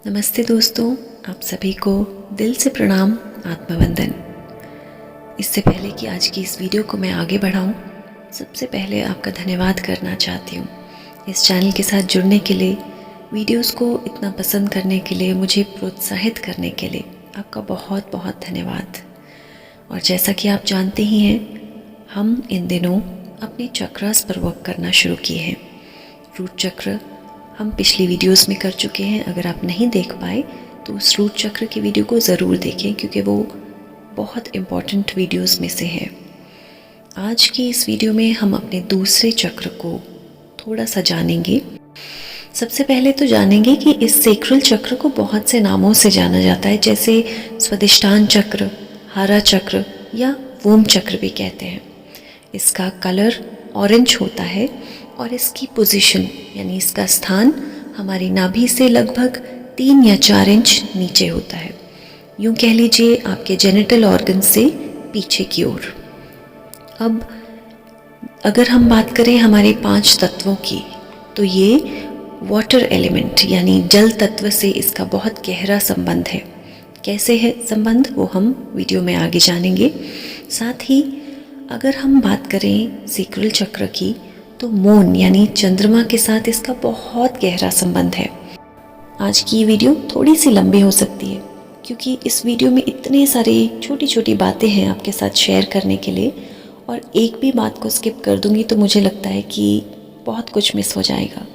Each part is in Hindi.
नमस्ते दोस्तों, आप सभी को दिल से प्रणाम, आत्मवंदन। इससे पहले कि आज की इस वीडियो को मैं आगे बढ़ाऊं, सबसे पहले आपका धन्यवाद करना चाहती हूँ इस चैनल के साथ जुड़ने के लिए, वीडियोस को इतना पसंद करने के लिए, मुझे प्रोत्साहित करने के लिए आपका बहुत बहुत धन्यवाद। और जैसा कि आप जानते ही हैं, हम इन दिनों अपने चक्रास पर वर्क करना शुरू किए हैं। रूट चक्र हम पिछली वीडियोस में कर चुके हैं। अगर आप नहीं देख पाए तो उस रूट चक्र की वीडियो को ज़रूर देखें, क्योंकि वो बहुत इम्पॉर्टेंट वीडियोस में से है। आज की इस वीडियो में हम अपने दूसरे चक्र को थोड़ा सा जानेंगे। सबसे पहले तो जानेंगे कि इस सेक्रल चक्र को बहुत से नामों से जाना जाता है, जैसे स्वादिष्टान चक्र, हारा चक्र या वोम चक्र भी कहते हैं। इसका कलर ऑरेंज होता है और इसकी पोजीशन यानी इसका स्थान हमारी नाभि से लगभग 3 या 4 इंच नीचे होता है। यूँ कह लीजिए आपके जेनिटल ऑर्गन से पीछे की ओर। अब अगर हम बात करें हमारे 5 तत्वों की, तो ये वाटर एलिमेंट यानी जल तत्व से इसका बहुत गहरा संबंध है। कैसे है संबंध, वो हम वीडियो में आगे जानेंगे। साथ ही अगर हम बात करें सेक्रल चक्र की, तो मून यानी चंद्रमा के साथ इसका बहुत गहरा संबंध है। आज की ये वीडियो थोड़ी सी लंबी हो सकती है, क्योंकि इस वीडियो में इतने सारी छोटी छोटी बातें हैं आपके साथ शेयर करने के लिए, और एक भी बात को स्किप कर दूंगी तो मुझे लगता है कि बहुत कुछ मिस हो जाएगा।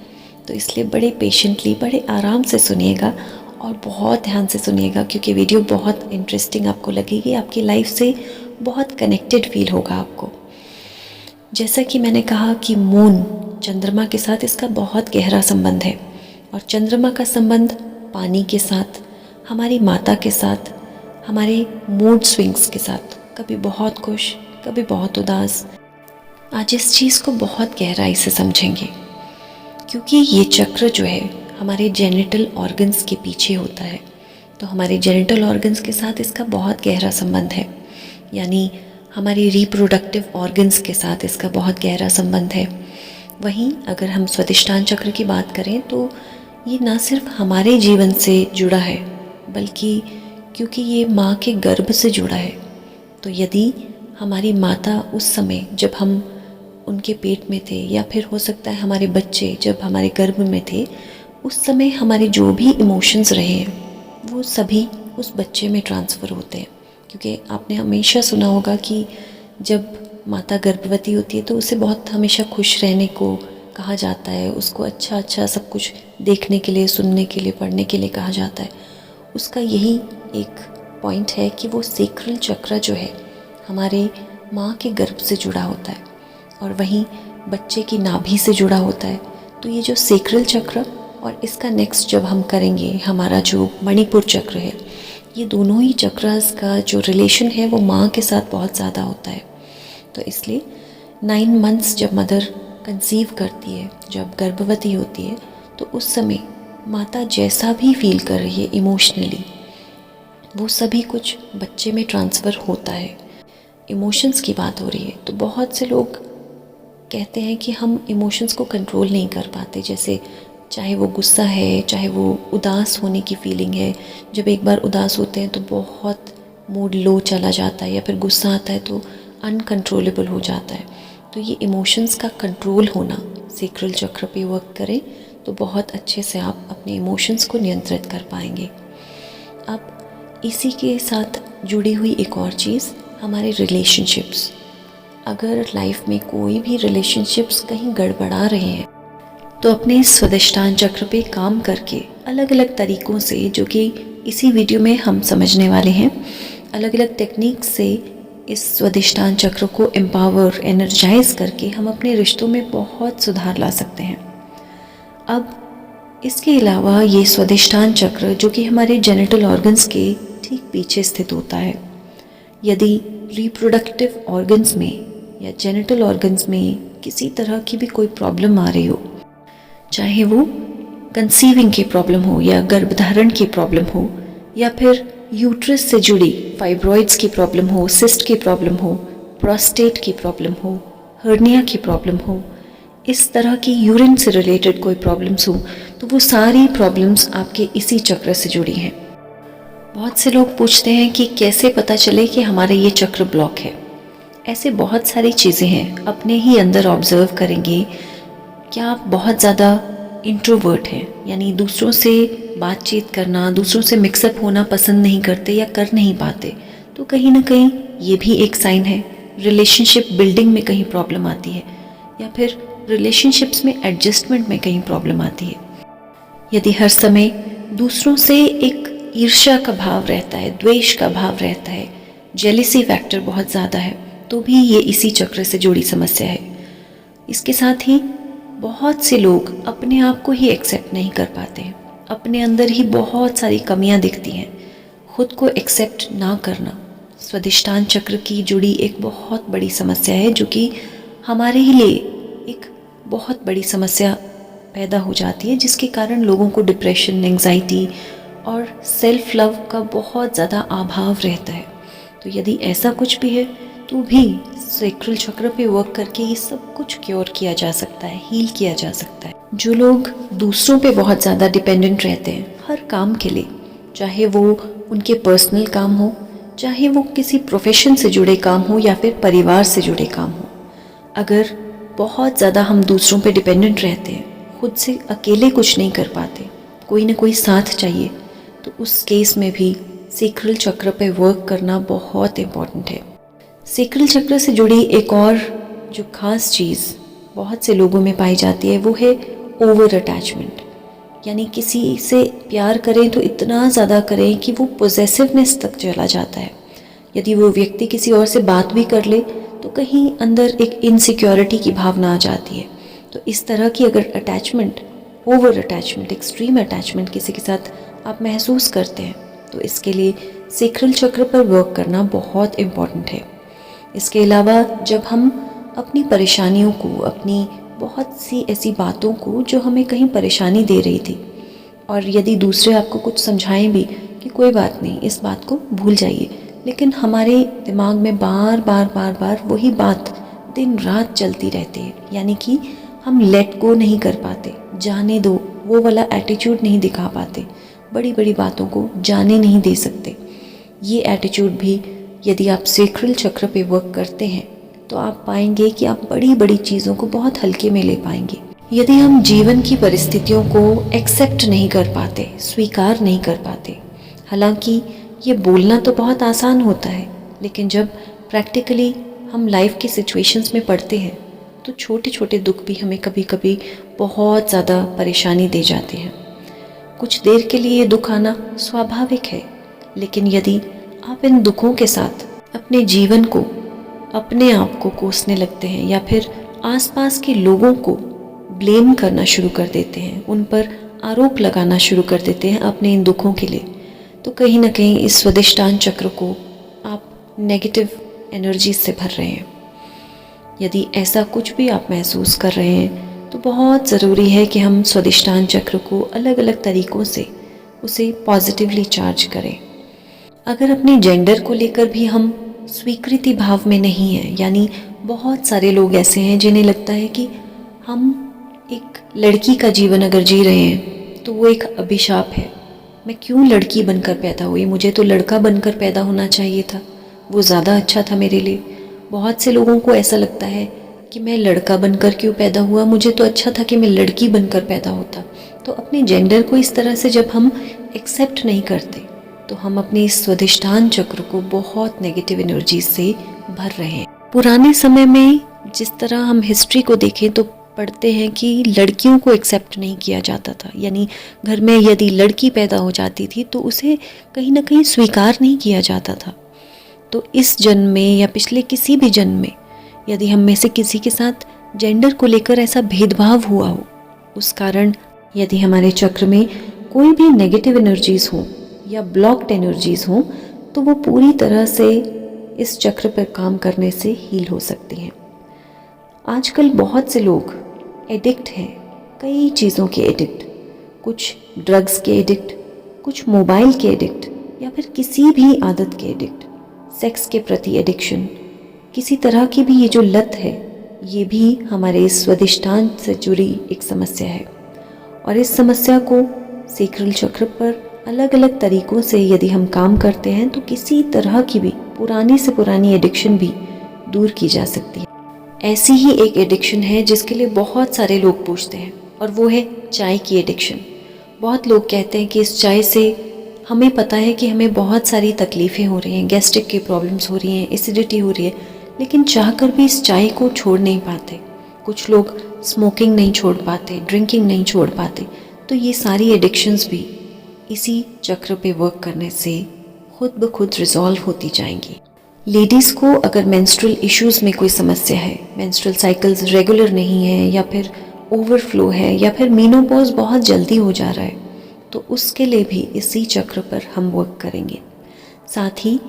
तो इसलिए बड़े पेशेंटली, बड़े आराम से सुनिएगा और बहुत ध्यान से सुनिएगा, क्योंकि वीडियो बहुत इंटरेस्टिंग आपको लगेगी, आपकी लाइफ से बहुत कनेक्टेड फील होगा आपको। जैसा कि मैंने कहा कि मून चंद्रमा के साथ इसका बहुत गहरा संबंध है, और चंद्रमा का संबंध पानी के साथ, हमारी माता के साथ, हमारे मूड स्विंग्स के साथ, कभी बहुत खुश, कभी बहुत उदास। आज इस चीज़ को बहुत गहराई से समझेंगे, क्योंकि ये चक्र जो है हमारे जेनिटल ऑर्गन्स के पीछे होता है। तो हमारे जेनिटल ऑर्गन्स के साथ इसका बहुत गहरा संबंध है, यानी हमारी रिप्रोडक्टिव ऑर्गन्स के साथ इसका बहुत गहरा संबंध है। वहीं अगर हम स्वादिष्टान चक्र की बात करें, तो ये ना सिर्फ हमारे जीवन से जुड़ा है, बल्कि क्योंकि ये माँ के गर्भ से जुड़ा है, तो यदि हमारी माता उस समय जब हम उनके पेट में थे, या फिर हो सकता है हमारे बच्चे जब हमारे गर्भ में थे, उस समय हमारे जो भी इमोशंस रहे हैं वो सभी उस बच्चे में ट्रांसफ़र होते हैं। क्योंकि आपने हमेशा सुना होगा कि जब माता गर्भवती होती है तो उसे बहुत हमेशा खुश रहने को कहा जाता है, उसको अच्छा अच्छा सब कुछ देखने के लिए, सुनने के लिए, पढ़ने के लिए कहा जाता है। उसका यही एक पॉइंट है कि वो सेक्रल चक्र जो है हमारे माँ के गर्भ से जुड़ा होता है, और वहीं बच्चे की नाभि से जुड़ा होता है। तो ये जो सेक्रल चक्र और इसका नेक्स्ट जब हम करेंगे हमारा जो मणिपुर चक्र है, ये दोनों ही चक्रास का जो रिलेशन है वो माँ के साथ बहुत ज़्यादा होता है। तो इसलिए 9 मंथ्स जब मदर कंसीव करती है, जब गर्भवती होती है, तो उस समय माता जैसा भी फील कर रही है इमोशनली, वो सभी कुछ बच्चे में ट्रांसफ़र होता है। इमोशंस की बात हो रही है तो बहुत से लोग कहते हैं कि हम इमोशंस को कंट्रोल नहीं कर पाते, जैसे चाहे वो गुस्सा है, चाहे वो उदास होने की फीलिंग है। जब एक बार उदास होते हैं तो बहुत मूड लो चला जाता है, या फिर गुस्सा आता है तो अनकंट्रोलेबल हो जाता है। तो ये इमोशंस का कंट्रोल होना, सेक्रल चक्र पे वर्क करें तो बहुत अच्छे से आप अपने इमोशंस को नियंत्रित कर पाएंगे। अब इसी के साथ जुड़ी हुई एक और चीज़, हमारे रिलेशनशिप्स। अगर लाइफ में कोई भी रिलेशनशिप्स कहीं गड़बड़ा रहे हैं, तो अपने स्वादिष्टान चक्र पे काम करके अलग अलग तरीक़ों से, जो कि इसी वीडियो में हम समझने वाले हैं, अलग अलग टेक्निक से इस स्वादिष्टान चक्र को एम्पावर, एनर्जाइज करके हम अपने रिश्तों में बहुत सुधार ला सकते हैं। अब इसके अलावा ये स्वादिष्टान चक्र, जो कि हमारे जेनिटल ऑर्गन्स के ठीक पीछे स्थित होता है, यदि रिप्रोडक्टिव ऑर्गन्स में या जेनिटल ऑर्गन्स में किसी तरह की भी कोई प्रॉब्लम आ रही हो, चाहे वो कंसीविंग की प्रॉब्लम हो या गर्भधारण की प्रॉब्लम हो, या फिर यूट्रस से जुड़ी फाइब्रॉइड्स की प्रॉब्लम हो, सिस्ट की प्रॉब्लम हो, प्रोस्टेट की प्रॉब्लम हो, हर्निया की प्रॉब्लम हो, इस तरह की यूरिन से रिलेटेड कोई प्रॉब्लम्स हो तो वो सारी प्रॉब्लम्स आपके इसी चक्र से जुड़ी हैं। बहुत से लोग पूछते हैं कि कैसे पता चले कि हमारा ये चक्र ब्लॉक है। ऐसे बहुत सारी चीज़ें हैं, अपने ही अंदर ऑब्जर्व करेंगे। क्या आप बहुत ज़्यादा इंट्रोवर्ट हैं, यानी दूसरों से बातचीत करना, दूसरों से मिक्सअप होना पसंद नहीं करते या कर नहीं पाते, तो कहीं ना कहीं ये भी एक साइन है। रिलेशनशिप बिल्डिंग में कहीं प्रॉब्लम आती है या फिर रिलेशनशिप्स में एडजस्टमेंट में कहीं प्रॉब्लम आती है। यदि हर समय दूसरों से एक ईर्ष्या का भाव रहता है, द्वेष का भाव रहता है, जेलिसी फैक्टर बहुत ज़्यादा है, तो भी ये इसी चक्र से जुड़ी समस्या है। इसके साथ ही बहुत से लोग अपने आप को ही एक्सेप्ट नहीं कर पाते हैं, अपने अंदर ही बहुत सारी कमियां दिखती हैं। खुद को एक्सेप्ट ना करना स्वादिष्टान चक्र की जुड़ी एक बहुत बड़ी समस्या है, जो कि हमारे ही लिए एक बहुत बड़ी समस्या पैदा हो जाती है, जिसके कारण लोगों को डिप्रेशन, एंग्जाइटी और सेल्फ लव का बहुत ज़्यादा अभाव रहता है। तो यदि ऐसा कुछ भी है तो भी सैक्रल चक्र पे वर्क करके ये सब कुछ क्योर किया जा सकता है, हील किया जा सकता है। जो लोग दूसरों पे बहुत ज़्यादा डिपेंडेंट रहते हैं हर काम के लिए, चाहे वो उनके पर्सनल काम हो, चाहे वो किसी प्रोफेशन से जुड़े काम हो या फिर परिवार से जुड़े काम हो, अगर बहुत ज़्यादा हम दूसरों पे डिपेंडेंट रहते हैं, खुद से अकेले कुछ नहीं कर पाते, कोई ना कोई साथ चाहिए, तो उस केस में भी सैक्रल चक्र पे वर्क करना बहुत इम्पॉर्टेंट है। सैक्रल चक्र से जुड़ी एक और जो खास चीज़ बहुत से लोगों में पाई जाती है वो है ओवर अटैचमेंट। यानी किसी से प्यार करें तो इतना ज़्यादा करें कि वो पोजेसिवनेस तक चला जाता है। यदि वो व्यक्ति किसी और से बात भी कर ले तो कहीं अंदर एक इनसिक्योरिटी की भावना आ जाती है। तो इस तरह की अगर attachment, over attachment, extreme attachment किसी के साथ आप महसूस करते हैं तो इसके लिए सैक्रल चक्र पर वर्क करना बहुत इम्पॉर्टेंट है। इसके अलावा जब हम अपनी परेशानियों को, अपनी बहुत सी ऐसी बातों को जो हमें कहीं परेशानी दे रही थी, और यदि दूसरे आपको कुछ समझाएं भी कि कोई बात नहीं, इस बात को भूल जाइए, लेकिन हमारे दिमाग में बार बार वही बात दिन रात चलती रहती है, यानी कि हम लेट गो नहीं कर पाते, जाने दो वो वाला एटीट्यूड नहीं दिखा पाते, बड़ी बड़ी बातों को जाने नहीं दे सकते। ये एटीट्यूड भी यदि आप सैक्रल चक्र पे वर्क करते हैं तो आप पाएंगे कि आप बड़ी बड़ी चीज़ों को बहुत हल्के में ले पाएंगे। यदि हम जीवन की परिस्थितियों को एक्सेप्ट नहीं कर पाते, स्वीकार नहीं कर पाते, हालांकि ये बोलना तो बहुत आसान होता है, लेकिन जब प्रैक्टिकली हम लाइफ की सिचुएशंस में पड़ते हैं तो छोटे छोटे दुख भी हमें कभी कभी बहुत ज़्यादा परेशानी दे जाते हैं। कुछ देर के लिए दुख आना स्वाभाविक है, लेकिन यदि आप इन दुखों के साथ अपने जीवन को, अपने आप को कोसने लगते हैं या फिर आसपास के लोगों को ब्लेम करना शुरू कर देते हैं, उन पर आरोप लगाना शुरू कर देते हैं अपने इन दुखों के लिए, तो कहीं ना कहीं इस स्वादिष्टान चक्र को आप नेगेटिव एनर्जी से भर रहे हैं। यदि ऐसा कुछ भी आप महसूस कर रहे हैं तो बहुत ज़रूरी है कि हम स्वादिष्टान चक्र को अलग अलग तरीक़ों से उसे पॉजिटिवली चार्ज करें। अगर अपने जेंडर को लेकर भी हम स्वीकृति भाव में नहीं हैं, यानी बहुत सारे लोग ऐसे हैं जिन्हें लगता है कि हम एक लड़की का जीवन अगर जी रहे हैं तो वो एक अभिशाप है, मैं क्यों लड़की बनकर पैदा हुई, मुझे तो लड़का बनकर पैदा होना चाहिए था, वो ज़्यादा अच्छा था मेरे लिए। बहुत से लोगों को ऐसा लगता है कि मैं लड़का बनकर क्यों पैदा हुआ, मुझे तो अच्छा था कि मैं लड़की बनकर पैदा होता। तो अपने जेंडर को इस तरह से जब हम एक्सेप्ट नहीं करते तो हम अपने इस स्वादिष्टान चक्र को बहुत नेगेटिव एनर्जी से भर रहे हैं। पुराने समय में जिस तरह हम हिस्ट्री को देखें तो पढ़ते हैं कि लड़कियों को एक्सेप्ट नहीं किया जाता था, यानी घर में यदि लड़की पैदा हो जाती थी तो उसे कहीं ना कहीं स्वीकार नहीं किया जाता था। तो इस जन्म में या पिछले किसी भी जन्म में यदि हम में से किसी के साथ जेंडर को लेकर ऐसा भेदभाव हुआ हो, उस कारण यदि हमारे चक्र में कोई भी नेगेटिव एनर्जीज हो या ब्लॉक्ड एनर्जीज हो तो वो पूरी तरह से इस चक्र पर काम करने से हील हो सकती हैं। आजकल बहुत से लोग एडिक्ट हैं, कई चीज़ों के एडिक्ट, कुछ ड्रग्स के एडिक्ट, कुछ मोबाइल के एडिक्ट, या फिर किसी भी आदत के एडिक्ट, सेक्स के प्रति एडिक्शन, किसी तरह की भी ये जो लत है ये भी हमारे स्वादिष्टान से जुड़ी एक समस्या है और इस समस्या को सेक्रल चक्र पर अलग अलग तरीक़ों से यदि हम काम करते हैं तो किसी तरह की भी पुरानी से पुरानी एडिक्शन भी दूर की जा सकती है। ऐसी ही एक एडिक्शन है जिसके लिए बहुत सारे लोग पूछते हैं और वो है चाय की एडिक्शन। बहुत लोग कहते हैं कि इस चाय से हमें पता है कि हमें बहुत सारी तकलीफ़ें हो रही हैं, गैस्ट्रिक की प्रॉब्लम्स हो रही हैं, एसिडिटी हो रही है, लेकिन चाहकर भी इस चाय को छोड़ नहीं पाते। कुछ लोग स्मोकिंग नहीं छोड़ पाते, ड्रिंकिंग नहीं छोड़ पाते। तो ये सारी एडिक्शंस भी इसी चक्र पे वर्क करने से खुद ब खुद रिजॉल्व होती जाएंगी। लेडीज़ को अगर मेंस्ट्रुअल इश्यूज़ में कोई समस्या है, मेंस्ट्रुअल साइकिल्स रेगुलर नहीं है या फिर ओवरफ्लो है या फिर मेनोपॉज बहुत जल्दी हो जा रहा है, तो उसके लिए भी इसी चक्र पर हम वर्क करेंगे। साथ ही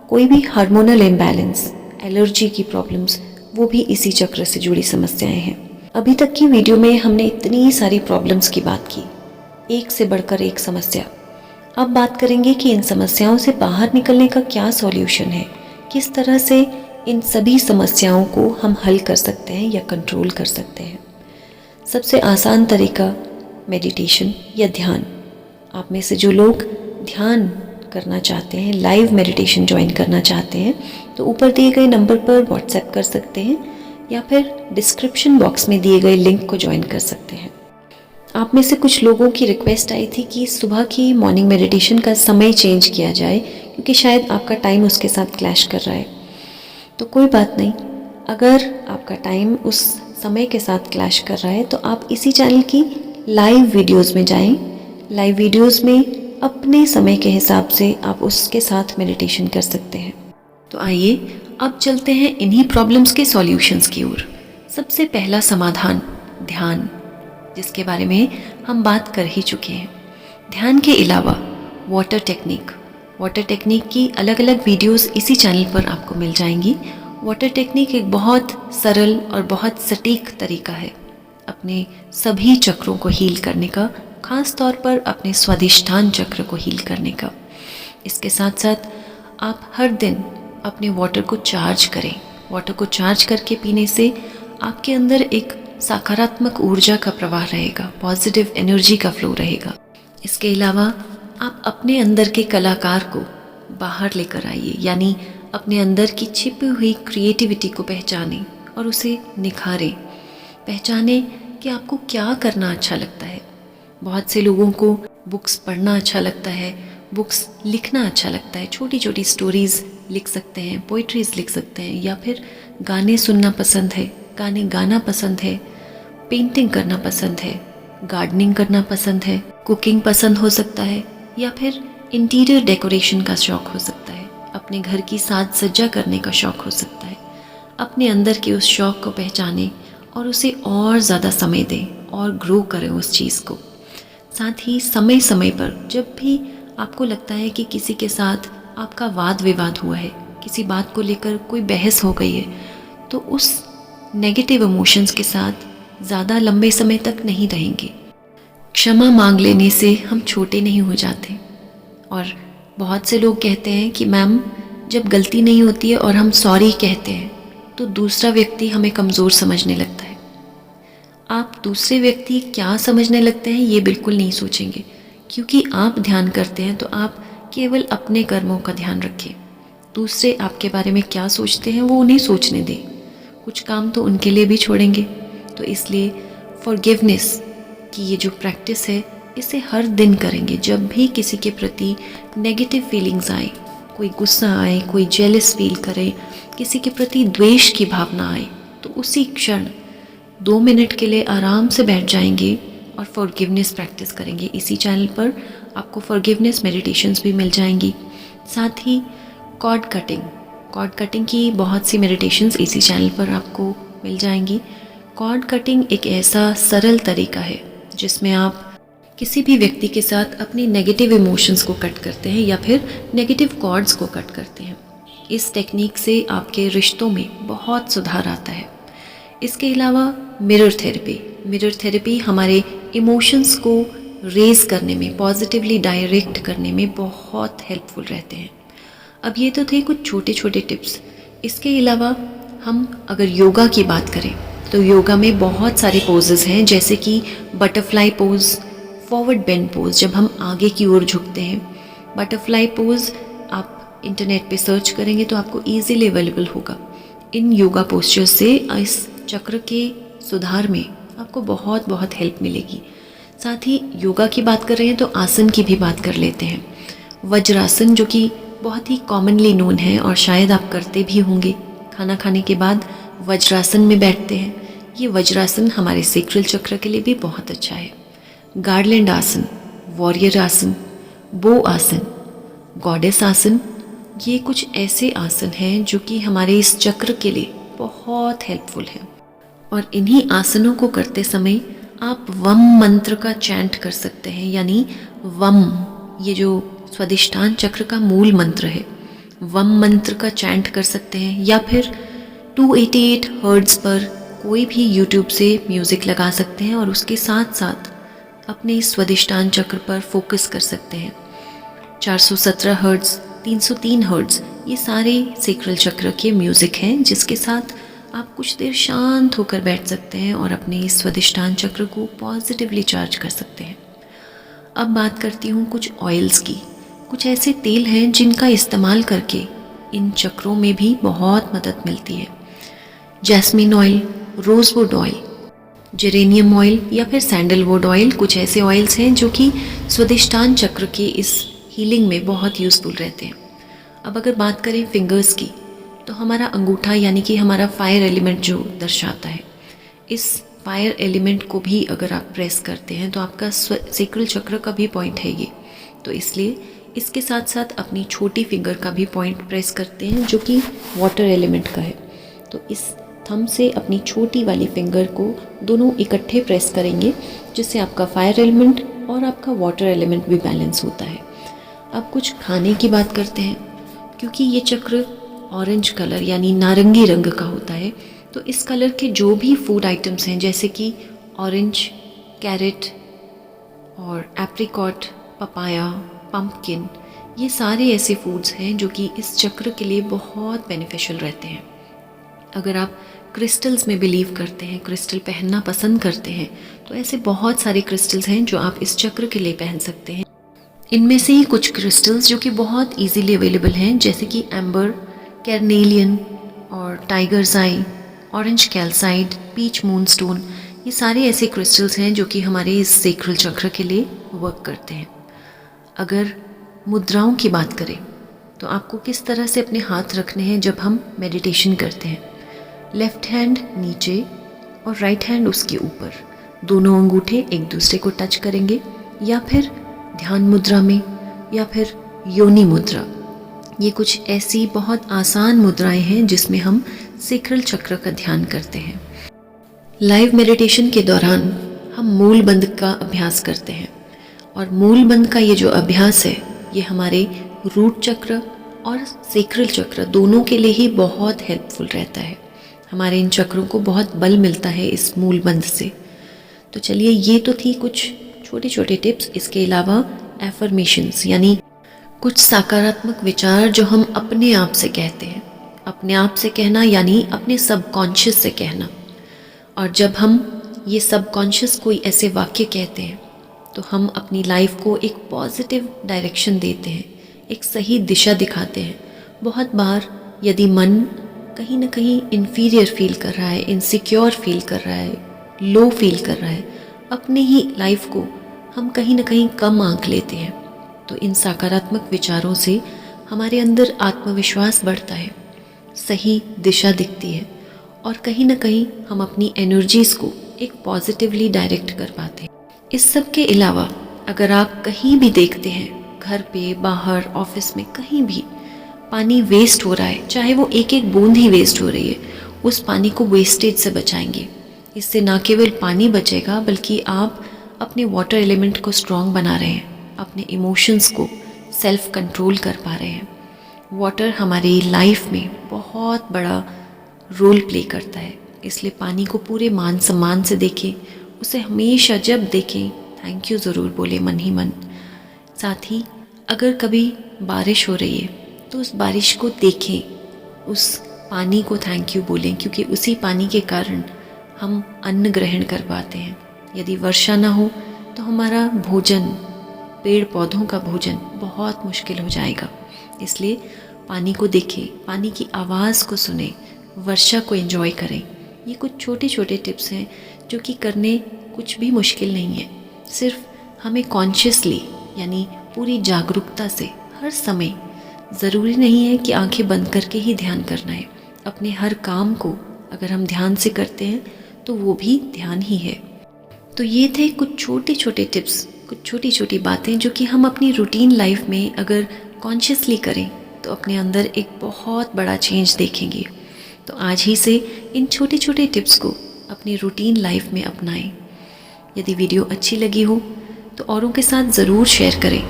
कोई भी हार्मोनल इम्बैलेंस, एलर्जी की प्रॉब्लम्स, वो भी इसी चक्र से जुड़ी समस्याएं हैं। अभी तक की वीडियो में हमने इतनी सारी प्रॉब्लम्स की बात की, एक से बढ़कर एक समस्या। अब बात करेंगे कि इन समस्याओं से बाहर निकलने का क्या सॉल्यूशन है, किस तरह से इन सभी समस्याओं को हम हल कर सकते हैं या कंट्रोल कर सकते हैं। सबसे आसान तरीका मेडिटेशन या ध्यान। आप में से जो लोग ध्यान करना चाहते हैं, लाइव मेडिटेशन ज्वाइन करना चाहते हैं, तो ऊपर दिए गए नंबर पर व्हाट्सएप कर सकते हैं या फिर डिस्क्रिप्शन बॉक्स में दिए गए लिंक को ज्वाइन कर सकते हैं। आप में से कुछ लोगों की रिक्वेस्ट आई थी कि सुबह की मॉर्निंग मेडिटेशन का समय चेंज किया जाए क्योंकि शायद आपका टाइम उसके साथ क्लैश कर रहा है। तो कोई बात नहीं, अगर आपका टाइम उस समय के साथ क्लैश कर रहा है तो आप इसी चैनल की लाइव वीडियोस में जाएं। लाइव वीडियोस में अपने समय के हिसाब से आप उसके साथ मेडिटेशन कर सकते हैं। तो आइए अब चलते हैं इन्हीं प्रॉब्लम्स के सॉल्यूशंस की ओर। सबसे पहला समाधान ध्यान, जिसके बारे में हम बात कर ही चुके हैं। ध्यान के अलावा वाटर टेक्निक की अलग अलग वीडियोस इसी चैनल पर आपको मिल जाएंगी। वाटर टेक्निक एक बहुत सरल और बहुत सटीक तरीका है अपने सभी चक्रों को हील करने का, खास तौर पर अपने स्वादिष्टान चक्र को हील करने का। इसके साथ साथ आप हर दिन अपने वाटर को चार्ज करें। वाटर को चार्ज करके पीने से आपके अंदर एक सकारात्मक ऊर्जा का प्रवाह रहेगा, पॉजिटिव एनर्जी का फ्लो रहेगा। इसके अलावा आप अपने अंदर के कलाकार को बाहर लेकर आइए, यानी अपने अंदर की छिपी हुई क्रिएटिविटी को पहचानें और उसे निखारें। पहचानें कि आपको क्या करना अच्छा लगता है। बहुत से लोगों को बुक्स पढ़ना अच्छा लगता है, बुक्स लिखना अच्छा लगता है, छोटी छोटी स्टोरीज़ लिख सकते हैं, पोइट्रीज़ लिख सकते हैं, या फिर गाने सुनना पसंद है, गाने गाना पसंद है, पेंटिंग करना पसंद है, गार्डनिंग करना पसंद है, कुकिंग पसंद हो सकता है, या फिर इंटीरियर डेकोरेशन का शौक़ हो सकता है, अपने घर की साज सज्जा करने का शौक़ हो सकता है। अपने अंदर के उस शौक़ को पहचानें और उसे और ज़्यादा समय दें और ग्रो करें उस चीज़ को। साथ ही समय समय पर जब भी आपको लगता है कि किसी के साथ आपका वाद विवाद हुआ है, किसी बात को लेकर कोई बहस हो गई है, तो उस नेगेटिव इमोशंस के साथ ज़्यादा लंबे समय तक नहीं रहेंगे। क्षमा मांग लेने से हम छोटे नहीं हो जाते। और बहुत से लोग कहते हैं कि मैम, जब गलती नहीं होती है और हम सॉरी कहते हैं तो दूसरा व्यक्ति हमें कमज़ोर समझने लगता है। आप दूसरे व्यक्ति क्या समझने लगते हैं ये बिल्कुल नहीं सोचेंगे, क्योंकि आप ध्यान करते हैं तो आप केवल अपने कर्मों का ध्यान रखें। दूसरे आपके बारे में क्या सोचते हैं वो उन्हें सोचने दें, कुछ काम तो उनके लिए भी छोड़ेंगे। तो इसलिए फॉरगिवनेस की ये जो प्रैक्टिस है, इसे हर दिन करेंगे। जब भी किसी के प्रति नेगेटिव फीलिंग्स आए, कोई गुस्सा आए, कोई जेलस फील करे, किसी के प्रति द्वेष की भावना आए, तो उसी क्षण 2 मिनट के लिए आराम से बैठ जाएंगे और फॉरगिवनेस प्रैक्टिस करेंगे। इसी चैनल पर आपको फॉरगिवनेस मेडिटेशंस भी मिल जाएंगी। साथ ही कॉर्ड कटिंग की बहुत सी मेडिटेशंस इसी चैनल पर आपको मिल जाएंगी। कॉर्ड कटिंग एक ऐसा सरल तरीका है जिसमें आप किसी भी व्यक्ति के साथ अपनी नेगेटिव इमोशंस को कट करते हैं या फिर नेगेटिव कॉर्ड्स को कट करते हैं। इस टेक्निक से आपके रिश्तों में बहुत सुधार आता है। इसके अलावा मिरर थेरेपी हमारे इमोशंस को रेज करने में, पॉजिटिवली डायरेक्ट करने में बहुत हेल्पफुल रहते हैं। अब ये तो थे कुछ छोटे छोटे टिप्स। इसके अलावा हम अगर योगा की बात करें तो योगा में बहुत सारे पोजेस हैं, जैसे कि butterfly pose, forward bend pose जब हम आगे की ओर झुकते हैं। बटरफ्लाई पोज आप इंटरनेट पे सर्च करेंगे तो आपको ईजीली अवेलेबल होगा। इन योगा पोस्चर से इस चक्र के सुधार में आपको बहुत बहुत हेल्प मिलेगी। साथ ही योगा की बात कर रहे हैं तो आसन की भी बात कर लेते हैं। वज्रासन जो कि बहुत ही कॉमनली नोन है और शायद आप करते भी होंगे, खाना खाने के बाद वज्रासन में बैठते हैं। ये वज्रासन हमारे सेक्रल चक्र के लिए भी बहुत अच्छा है। गार्लैंड आसन, वॉरियर आसन, बो आसन, गॉडेस आसन, ये कुछ ऐसे आसन हैं जो कि हमारे इस चक्र के लिए बहुत हेल्पफुल हैं। और इन्हीं आसनों को करते समय आप वम मंत्र का चैंट कर सकते हैं, यानी वम, ये जो स्वादिष्टान चक्र का मूल मंत्र है, वम मंत्र का चैंट कर सकते हैं। या फिर 288 हर्ट्ज पर कोई भी यूट्यूब से म्यूज़िक लगा सकते हैं और उसके साथ साथ अपने इस स्वादिष्टान चक्र पर फोकस कर सकते हैं। 417 हर्ट्ज, 303 हर्ट्ज, ये सारे सेक्रल चक्र के म्यूज़िक हैं जिसके साथ आप कुछ देर शांत होकर बैठ सकते हैं और अपने इस स्वादिष्टान चक्र को पॉजिटिवली चार्ज कर सकते हैं। अब बात करती हूँ कुछ ऑयल्स की। कुछ ऐसे तेल हैं जिनका इस्तेमाल करके इन चक्रों में भी बहुत मदद मिलती है। Jasmine oil, rosewood oil, geranium oil या फिर सैंडलवुड ऑयल, कुछ ऐसे ऑयल्स हैं जो कि स्वादिष्टान चक्र के इस हीलिंग में बहुत यूज़फुल रहते हैं। अब अगर बात करें फिंगर्स की तो हमारा अंगूठा यानी कि हमारा फायर एलिमेंट जो दर्शाता है, इस फायर एलिमेंट को भी अगर आप प्रेस करते हैं तो आपका सेक्रल चक्र का भी पॉइंट है ये, तो इसलिए इसके साथ साथ अपनी छोटी फिंगर का भी पॉइंट प्रेस करते हैं जो कि वाटर एलिमेंट का है। तो इस थंब से अपनी छोटी वाली फिंगर को दोनों इकट्ठे प्रेस करेंगे जिससे आपका फायर एलिमेंट और आपका वाटर एलिमेंट भी बैलेंस होता है। अब कुछ खाने की बात करते हैं। क्योंकि ये चक्र ऑरेंज कलर यानी नारंगी रंग का होता है, तो इस कलर के जो भी फूड आइटम्स हैं जैसे कि ऑरेंज, कैरेट और एप्रिकॉट, पपाया, पंपकिन, ये सारे ऐसे फूड्स हैं जो कि इस चक्र के लिए बहुत बेनिफिशियल रहते हैं। अगर आप क्रिस्टल्स में बिलीव करते हैं, क्रिस्टल पहनना पसंद करते हैं, तो ऐसे बहुत सारे क्रिस्टल्स हैं जो आप इस चक्र के लिए पहन सकते हैं। इनमें से ही कुछ क्रिस्टल्स जो कि बहुत इजीली अवेलेबल हैं जैसे कि एम्बर, कैरनेलियन और टाइगर्स आई, ऑरेंज कैल्साइड, पीच मूनस्टोन, ये सारे ऐसे क्रिस्टल्स हैं जो कि हमारे इस सेक्रल चक्र के लिए वर्क करते हैं। अगर मुद्राओं की बात करें तो आपको किस तरह से अपने हाथ रखने हैं जब हम मेडिटेशन करते हैं। लेफ़्ट हैंड नीचे और राइट हैंड उसके ऊपर, दोनों अंगूठे एक दूसरे को टच करेंगे, या फिर ध्यान मुद्रा में, या फिर योनि मुद्रा। ये कुछ ऐसी बहुत आसान मुद्राएं हैं जिसमें हम सेक्रल चक्र का ध्यान करते हैं। लाइव मेडिटेशन के दौरान हम मूल बंध का अभ्यास करते हैं और मूल बंध का ये जो अभ्यास है ये हमारे रूट चक्र और सेक्रल चक्र दोनों के लिए ही बहुत हेल्पफुल रहता है। हमारे इन चक्रों को बहुत बल मिलता है इस मूल बंध से। तो चलिए, ये तो थी कुछ छोटे छोटे टिप्स। इसके अलावा एफर्मेशंस यानी कुछ सकारात्मक विचार जो हम अपने आप से कहते हैं। अपने आप से कहना यानी अपने सबकॉन्शियस से कहना। और जब हम ये सबकॉन्शियस कोई ऐसे वाक्य कहते हैं तो हम अपनी लाइफ को एक पॉजिटिव डायरेक्शन देते हैं, एक सही दिशा दिखाते हैं। बहुत बार यदि मन कहीं ना कहीं इन्फीरियर फील कर रहा है, इनसिक्योर फील कर रहा है, लो फील कर रहा है, अपने ही लाइफ को हम कहीं ना कहीं कम आंक लेते हैं। तो इन सकारात्मक विचारों से हमारे अंदर आत्मविश्वास बढ़ता है, सही दिशा दिखती है और कहीं ना कहीं हम अपनी एनर्जीज़ को एक पॉजिटिवली डायरेक्ट कर पाते हैं। इस सब के अलावा अगर आप कहीं भी देखते हैं, घर पे, बाहर, ऑफिस में, कहीं भी पानी वेस्ट हो रहा है, चाहे वो एक एक बूंद ही वेस्ट हो रही है, उस पानी को वेस्टेज से बचाएंगे। इससे ना केवल पानी बचेगा बल्कि आप अपने वाटर एलिमेंट को स्ट्रॉन्ग बना रहे हैं, अपने इमोशंस को सेल्फ कंट्रोल कर पा रहे हैं। वाटर हमारी लाइफ में बहुत बड़ा रोल प्ले करता है, इसलिए पानी को पूरे मान सम्मान से देखें, उसे हमेशा जब देखें थैंक यू ज़रूर बोले मन ही मन। साथ ही अगर कभी बारिश हो रही है तो उस बारिश को देखें, उस पानी को थैंक यू बोलें, क्योंकि उसी पानी के कारण हम अन्न ग्रहण कर पाते हैं। यदि वर्षा ना हो तो हमारा भोजन, पेड़ पौधों का भोजन बहुत मुश्किल हो जाएगा। इसलिए पानी को देखें, पानी की आवाज़ को सुने, वर्षा को एंजॉय करें। ये कुछ छोटे छोटे टिप्स हैं जो कि करने कुछ भी मुश्किल नहीं है। सिर्फ हमें कॉन्शियसली, यानी पूरी जागरूकता से हर समय, ज़रूरी नहीं है कि आंखें बंद करके ही ध्यान करना है। अपने हर काम को अगर हम ध्यान से करते हैं तो वो भी ध्यान ही है। तो ये थे कुछ छोटे छोटे टिप्स, कुछ छोटी छोटी बातें जो कि हम अपनी रूटीन लाइफ में अगर कॉन्शियसली करें तो अपने अंदर एक बहुत बड़ा चेंज देखेंगे। तो आज ही से इन छोटे छोटे टिप्स को अपनी रूटीन लाइफ में अपनाएं। यदि वीडियो अच्छी लगी हो तो औरों के साथ ज़रूर शेयर करें।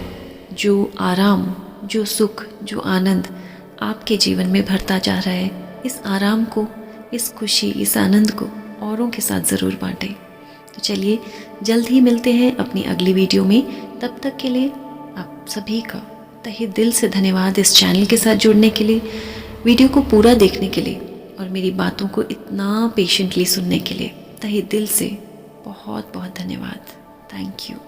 जो आराम, जो सुख, जो आनंद आपके जीवन में भरता जा रहा है, इस आराम को, इस खुशी, इस आनंद को औरों के साथ ज़रूर बांटें। तो चलिए जल्द ही मिलते हैं अपनी अगली वीडियो में। तब तक के लिए आप सभी का तहे दिल से धन्यवाद इस चैनल के साथ जुड़ने के लिए, वीडियो को पूरा देखने के लिए और मेरी बातों को इतना पेशेंटली सुनने के लिए तहे दिल से बहुत बहुत धन्यवाद। Thank you.